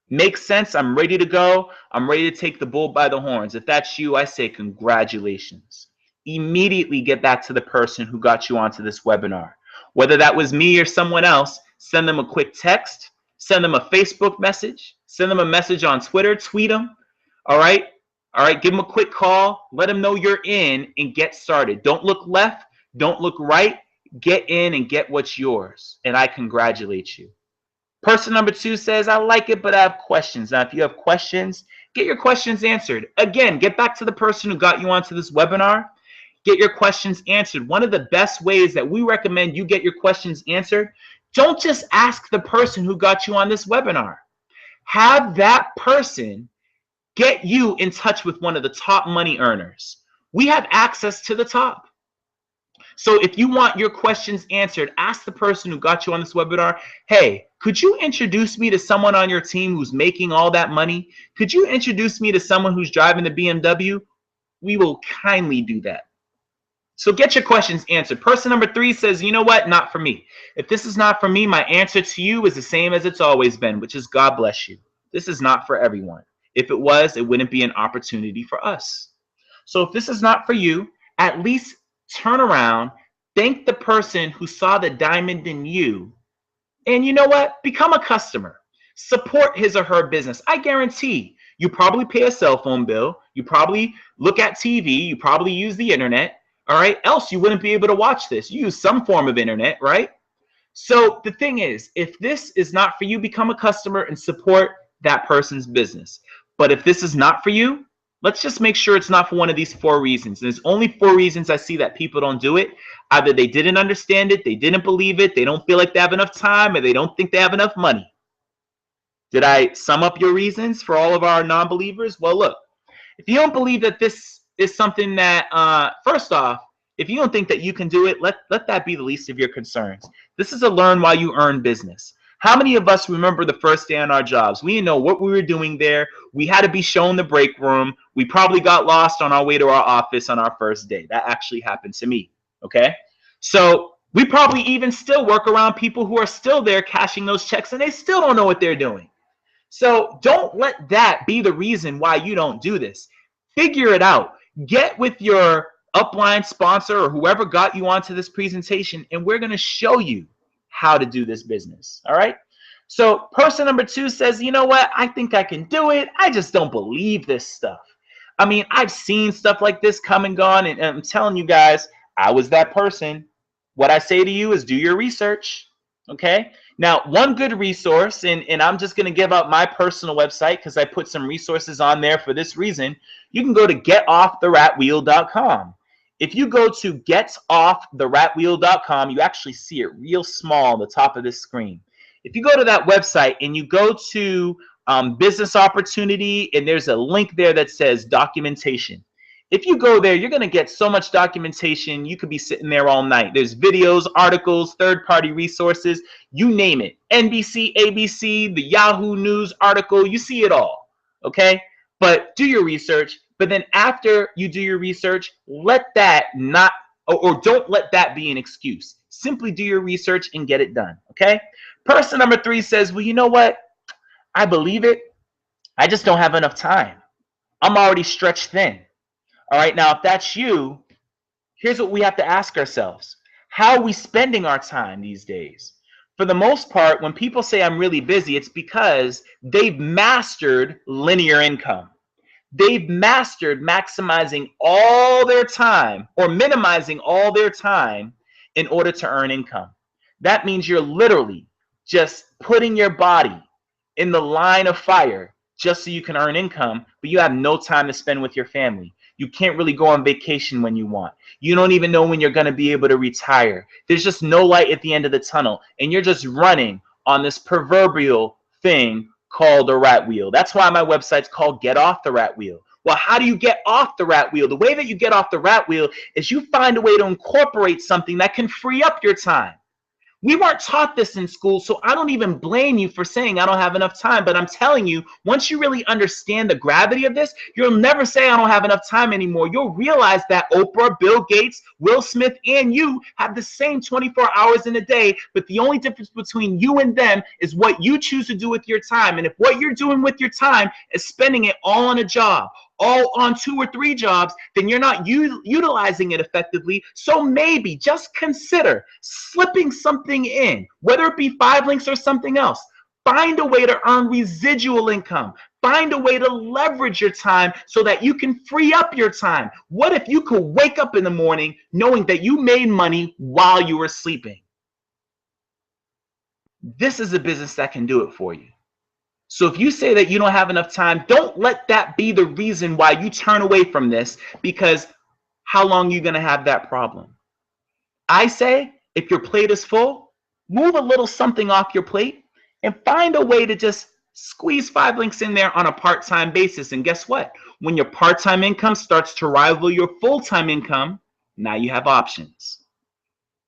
Makes sense. I'm ready to go. I'm ready to take the bull by the horns. If that's you, I say congratulations. Immediately get back to the person who got you onto this webinar. Whether that was me or someone else, send them a quick text, send them a Facebook message, send them a message on Twitter, tweet them. All right. Give them a quick call. Let them know you're in and get started. Don't look left. Don't look right. Get in and get what's yours. And I congratulate you. Person number 2 says, I like it, but I have questions. Now, if you have questions, get your questions answered. Again, get back to the person who got you onto this webinar. Get your questions answered. One of the best ways that we recommend you get your questions answered, don't just ask the person who got you on this webinar. Have that person get you in touch with one of the top money earners. We have access to the top. So if you want your questions answered, ask the person who got you on this webinar, hey, could you introduce me to someone on your team who's making all that money? Could you introduce me to someone who's driving the BMW? We will kindly do that. So get your questions answered. Person number 3 says, you know what? Not for me. If this is not for me, my answer to you is the same as it's always been, which is God bless you. This is not for everyone. If it was, it wouldn't be an opportunity for us. So if this is not for you, at least turn around, thank the person who saw the diamond in you, and you know what? Become a customer. Support his or her business. I guarantee you probably pay a cell phone bill. You probably look at TV. You probably use the internet. All right. Else you wouldn't be able to watch this. You use some form of internet, right? So the thing is, if this is not for you, become a customer and support that person's business. But if this is not for you, let's just make sure it's not for one of these 4 reasons. There's only 4 reasons I see that people don't do it. Either they didn't understand it, they didn't believe it, they don't feel like they have enough time, or they don't think they have enough money. Did I sum up your reasons for all of our non-believers? Well, look, if you don't believe that this is something that, first off, if you don't think that you can do it, let that be the least of your concerns. This is a learn while you earn business. How many of us remember the first day on our jobs? We didn't know what we were doing there. We had to be shown the break room. We probably got lost on our way to our office on our first day. That actually happened to me, okay? So we probably even still work around people who are still there cashing those checks, and they still don't know what they're doing. So don't let that be the reason why you don't do this. Figure it out. Get with your upline sponsor or whoever got you onto this presentation, and we're going to show you how to do this business. All right. So person number 2 says, you know what? I think I can do it. I just don't believe this stuff. I mean, I've seen stuff like this come and gone, and I'm telling you guys, I was that person. What I say to you is do your research. Okay. Now, one good resource, and I'm just going to give out my personal website because I put some resources on there for this reason. You can go to getofftheratwheel.com. If you go to getofftheratwheel.com, you actually see it real small on the top of this screen. If you go to that website and you go to business opportunity, and there's a link there that says documentation. If you go there, you're going to get so much documentation. You could be sitting there all night. There's videos, articles, third-party resources, you name it. NBC, ABC, the Yahoo News article, you see it all, okay? But do your research. But then after you do your research, let that not, or don't let that be an excuse. Simply do your research and get it done, okay? Person number 3 says, well, you know what? I believe it. I just don't have enough time. I'm already stretched thin. All right, now if that's you, here's what we have to ask ourselves. How are we spending our time these days? For the most part, when people say I'm really busy, it's because they've mastered linear income. They've mastered maximizing all their time or minimizing all their time in order to earn income. That means you're literally just putting your body in the line of fire just so you can earn income, but you have no time to spend with your family. You can't really go on vacation when you want. You don't even know when you're going to be able to retire. There's just no light at the end of the tunnel, and you're just running on this proverbial thing called a rat wheel. That's why my website's called Get Off the Rat Wheel. Well, how do you get off the rat wheel? The way that you get off the rat wheel is you find a way to incorporate something that can free up your time. We weren't taught this in school, so I don't even blame you for saying I don't have enough time. But I'm telling you, once you really understand the gravity of this, you'll never say I don't have enough time anymore. You'll realize that Oprah, Bill Gates, Will Smith, and you have the same 24 hours in a day, but the only difference between you and them is what you choose to do with your time. And if what you're doing with your time is spending it all on a job, all on 2 or 3 jobs, then you're not utilizing it effectively. So maybe just consider slipping something in, whether it be 5 links or something else. Find a way to earn residual income. Find a way to leverage your time so that you can free up your time. What if you could wake up in the morning knowing that you made money while you were sleeping? This is a business that can do it for you. So if you say that you don't have enough time, don't let that be the reason why you turn away from this, because how long are you going to have that problem? I say if your plate is full, move a little something off your plate and find a way to just squeeze 5 links in there on a part-time basis. And guess what? When your part-time income starts to rival your full-time income, now you have options.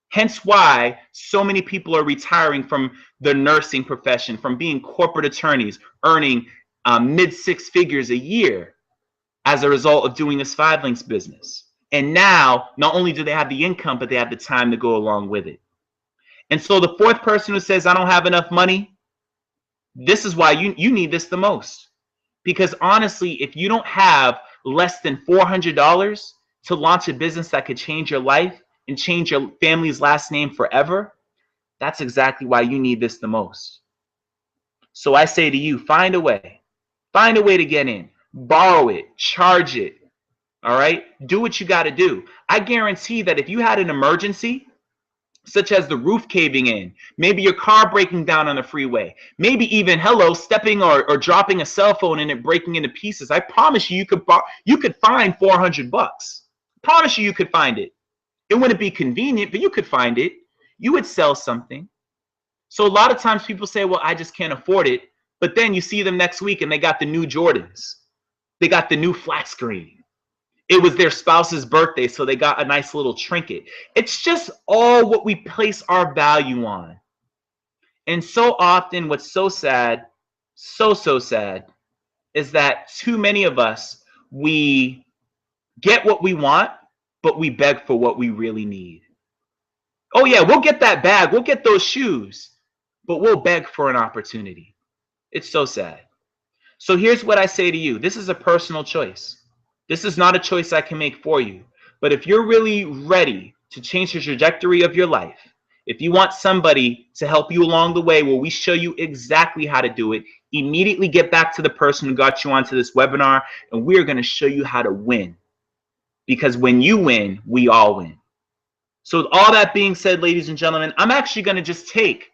Hence why so many people are retiring from the nursing profession, from being corporate attorneys, earning mid-6 figures a year as a result of doing this 5 links business. And now, not only do they have the income, but they have the time to go along with it. And so the fourth person who says, I don't have enough money, this is why you need this the most. Because honestly, if you don't have less than $400 to launch a business that could change your life and change your family's last name forever, that's exactly why you need this the most. So I say to you, find a way to get in, borrow it, charge it. All right, do what you got to do. I guarantee that if you had an emergency, such as the roof caving in, maybe your car breaking down on the freeway, maybe even stepping or dropping a cell phone and it breaking into pieces, I promise you could find $400. Promise you could find it. It wouldn't be convenient, but you could find it. You would sell something. So a lot of times people say, well, I just can't afford it. But then you see them next week and they got the new Jordans. They got the new flat screen. It was their spouse's birthday, so they got a nice little trinket. It's just all what we place our value on. And so often what's so sad, so sad, is that too many of us, we get what we want, but we beg for what we really need. Oh yeah, we'll get that bag, we'll get those shoes, but we'll beg for an opportunity. It's so sad. So here's what I say to you. This is a personal choice. This is not a choice I can make for you. But if you're really ready to change the trajectory of your life, if you want somebody to help you along the way where we show you exactly how to do it, immediately get back to the person who got you onto this webinar, and we're going to show you how to win. Because when you win, we all win. So with all that being said, ladies and gentlemen, I'm actually going to just take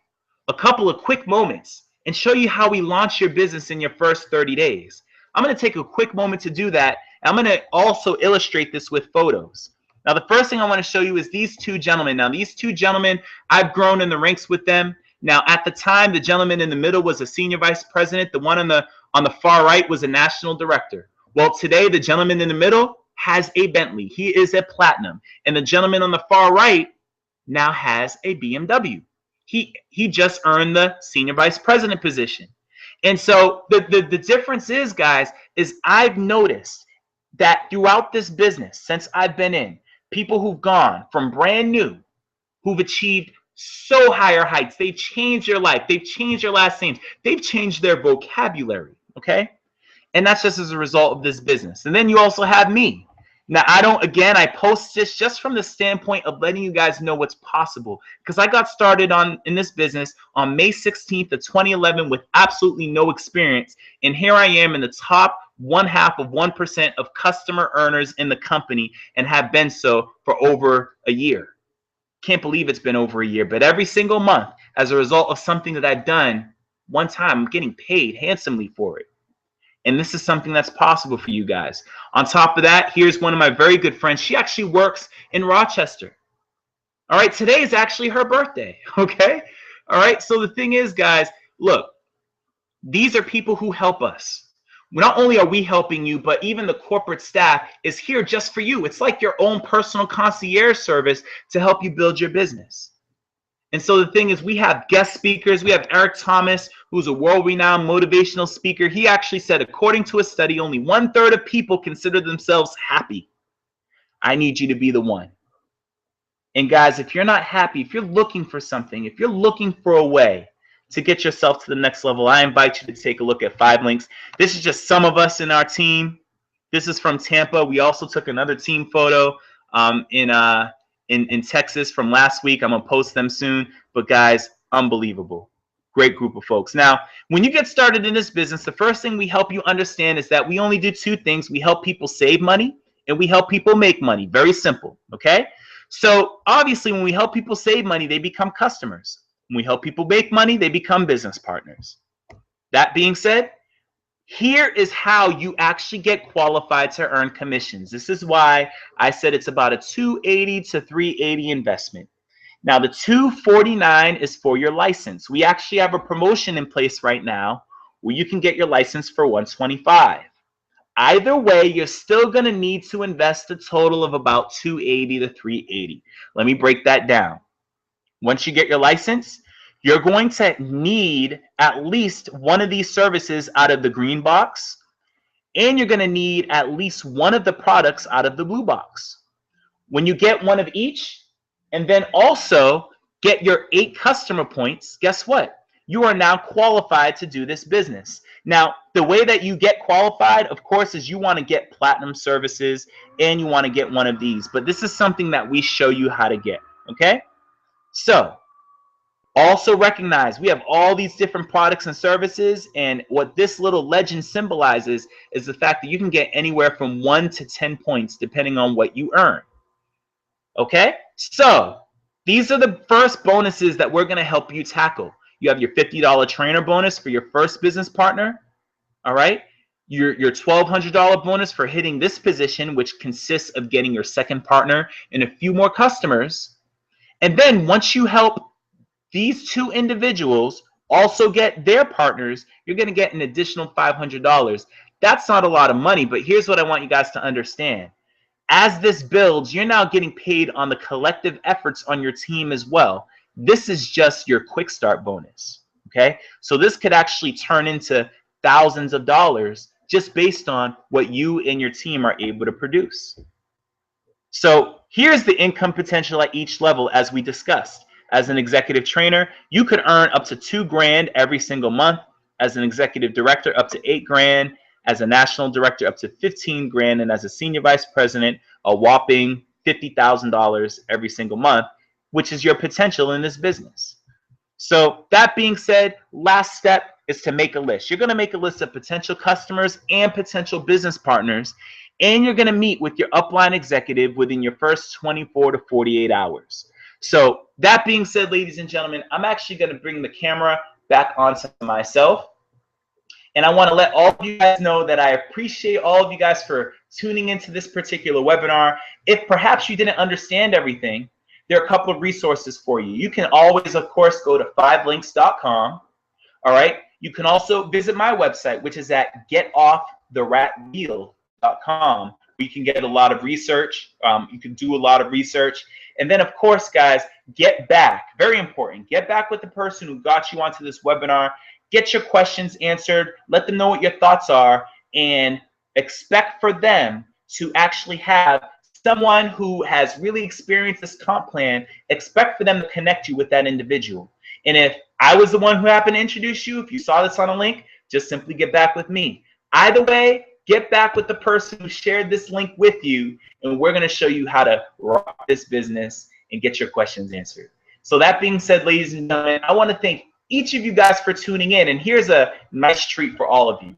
a couple of quick moments and show you how we launch your business in your first 30 days. I'm going to take a quick moment to do that. I'm going to also illustrate this with photos. Now, the first thing I want to show you is these 2 gentlemen. Now, these 2 gentlemen, I've grown in the ranks with them. Now, at the time, the gentleman in the middle was a senior vice president. The one on the far right was a national director. Well, today, the gentleman in the middle has a Bentley. He is a platinum. And the gentleman on the far right now has a BMW. He just earned the senior vice president position. And so the difference is, guys, is I've noticed that throughout this business, since I've been in, people who've gone from brand new, who've achieved so higher heights, they've changed their life, they've changed their last names, they've changed their vocabulary, okay? And that's just as a result of this business. And then you also have me. Now, I post this just from the standpoint of letting you guys know what's possible. Because I got started in this business on May 16th of 2011 with absolutely no experience. And here I am in the top 0.5% of customer earners in the company and have been so for over a year. Can't believe it's been over a year. But every single month, as a result of something that I've done one time, I'm getting paid handsomely for it. And this is something that's possible for you guys. On top of that, here's one of my very good friends. She actually works in Rochester. All right, today is actually her birthday, okay? All right, so the thing is, guys, look, these are people who help us. Not only are we helping you, but even the corporate staff is here just for you. It's like your own personal concierge service to help you build your business. And so the thing is, we have guest speakers. We have Eric Thomas, who's a world-renowned motivational speaker. He actually said, according to a study, only 1/3 of people consider themselves happy. I need you to be the one. And guys, if you're not happy, if you're looking for something, if you're looking for a way to get yourself to the next level, I invite you to take a look at 5 links. This is just some of us in our team. This is from Tampa. We also took another team photo in Texas from last week. I'm gonna post them soon. But guys, unbelievable. Great group of folks. Now, when you get started in this business, the first thing we help you understand is that we only do 2 things. We help people save money and we help people make money. Very simple, okay? So obviously when we help people save money, they become customers. When we help people make money, they become business partners. That being said, here is how you actually get qualified to earn commissions. This is why I said it's about a $280 to $380 investment. Now, the $249 is for your license. We actually have a promotion in place right now where you can get your license for $125. Either way, you're still going to need to invest a total of about $280 to $380. Let me break that down. Once you get your license, you're going to need at least one of these services out of the green box, and you're going to need at least one of the products out of the blue box. When you get one of each, and then also get your 8 customer points, guess what? You are now qualified to do this business. Now, the way that you get qualified, of course, is you want to get platinum services and you want to get one of these. But this is something that we show you how to get, okay? So, also recognize we have all these different products and services, and what this little legend symbolizes is the fact that you can get anywhere from 1 to 10 points depending on what you earn. Okay, so these are the first bonuses that we're going to help you tackle. You have your $50 trainer bonus for your first business partner. All right, your $1,200 bonus for hitting this position, which consists of getting your second partner and a few more customers. And then once you help these 2 individuals also get their partners, you're going to get an additional $500. That's not a lot of money, but here's what I want you guys to understand. As this builds, you're now getting paid on the collective efforts on your team as well. This is just your quick start bonus, okay? So this could actually turn into thousands of dollars just based on what you and your team are able to produce. So here's the income potential at each level as we discussed. As an executive trainer, you could earn up to $2 grand every single month. As an executive director, up to $8 grand. As a national director, up to $15 grand. And as a senior vice president, a whopping $50,000 every single month, which is your potential in this business. So that being said, last step is to make a list. You're going to make a list of potential customers and potential business partners, and you're going to meet with your upline executive within your first 24 to 48 hours. So that being said, ladies and gentlemen, I'm actually going to bring the camera back onto myself. And I want to let all of you guys know that I appreciate all of you guys for tuning into this particular webinar. If perhaps you didn't understand everything, there are a couple of resources for you. You can always, of course, go to 5links.com. All right. You can also visit my website, which is at getofftheratiwheel.com. You can get a lot of research. You can do a lot of research. And then, of course, guys, get back. Very important. Get back with the person who got you onto this webinar. Get your questions answered. Let them know what your thoughts are. And expect for them to actually have someone who has really experienced this comp plan. Expect for them to connect you with that individual. And if I was the one who happened to introduce you, if you saw this on a link, just simply get back with me. Either way, get back with the person who shared this link with you, and we're going to show you how to rock this business and get your questions answered. So that being said, ladies and gentlemen, I want to thank each of you guys for tuning in. And here's a nice treat for all of you.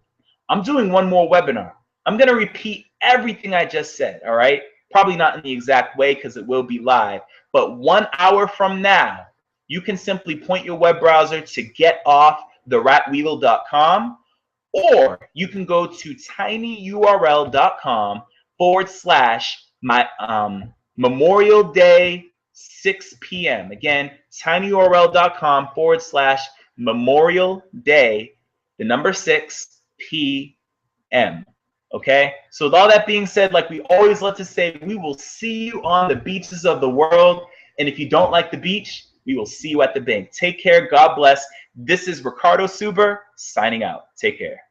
I'm doing one more webinar. I'm going to repeat everything I just said, all right? Probably not in the exact way because it will be live, but 1 hour from now, you can simply point your web browser to getofftheratwheel.com, or you can go to tinyurl.com/my Memorial Day 6 p.m. Again, tinyurl.com/Memorial Day, the number 6 p.m. Okay, so with all that being said, like we always love to say, we will see you on the beaches of the world. And if you don't like the beach, we will see you at the bank. Take care. God bless. This is Ricardo Suber signing out. Take care.